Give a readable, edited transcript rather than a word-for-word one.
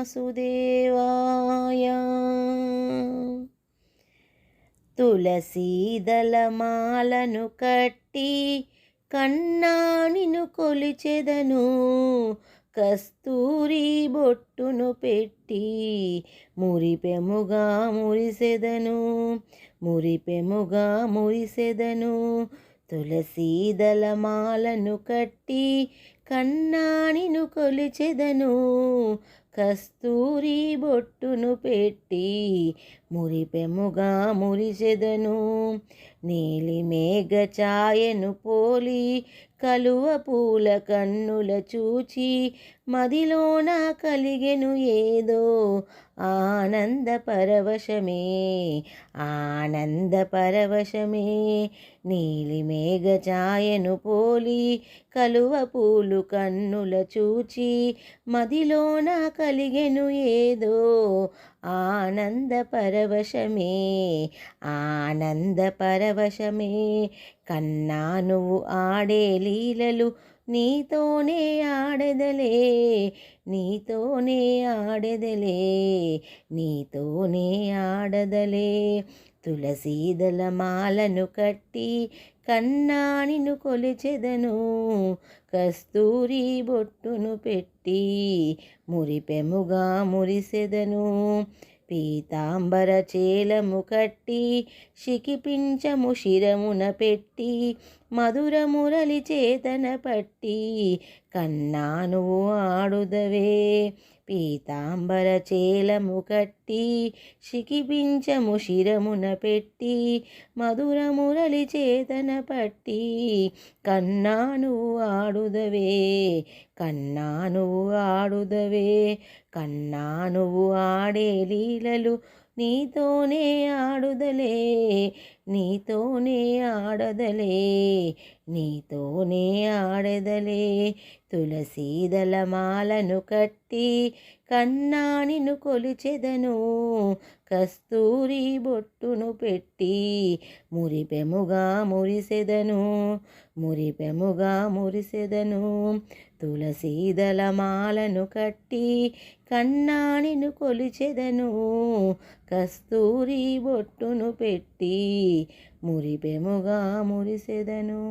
వాసుదేవాయ. తులసీదళమాలను కట్టి కన్నా నిన్ను కొలిచెదను, కస్తూరి బొట్టును పెట్టి మురిపెముగా మురిసెదను, మురిపెముగా మురిసెదను. తులసీదళమాలను కట్టి కన్నా నిన్ను కొలిచెదను, కస్తూరి బొట్టును పెట్టి మురిపెముగా మురిసెదను. నీలి మేఘ ఛాయను పోలి కలువ పూల కన్నుల చూచి మదిలోన కలిగెను ఏదో ఆనంద పరవశమే, ఆనంద పరవశమే. నీలి మేఘ ఛాయను పోలి కలువ పూలు కన్నుల చూచి మదిలోన కలిగెను ఏదో ఆనంద పరవశమే, ఆనంద పరవశమే. కన్నా నువ్వు ఆడే లీలలు నీతోనే ఆడెదలే, నీతోనే ఆడెదలే, నీతోనే ఆడదలే. తులసీదళమాలను కట్టి కన్నా నిన్ను కొలిచెదను, కస్తూరి బొట్టును పెట్టి మురిపెముగా మురిసెదను. పీతాంబర చేలము కట్టి శిఖిపించము శిరమున పెట్టి మధుర మురళి చేతన పట్టి కన్నా నువ్వు ఆడుదవే. పీతాంబర చేలము కట్టి శిఖిపించము శిరమున పెట్టి మధుర మురళి చేతన పట్టి కన్నా నువ్వు ఆడుదవే, కన్నా నువ్వు ఆడుదవే. కన్నా నువ్వు ఆడే లీలలు నీతోనే ఆడుదలే, నీతోనే ఆడదలే, నీతోనే ఆడదలే. తులసీదళమాలను కట్టి కన్నా నిన్ను కొలిచెదను, కస్తూరి బొట్టును పెట్టి మురిపెముగా మురిసెదను, మురిపెముగా మురిసెదను. తులసీదళమాలను కట్టి కన్నా నిన్ను కొలిచెదను, కస్తూరి బొట్టును పెట్టి మురిపెముగా మురిసెదను.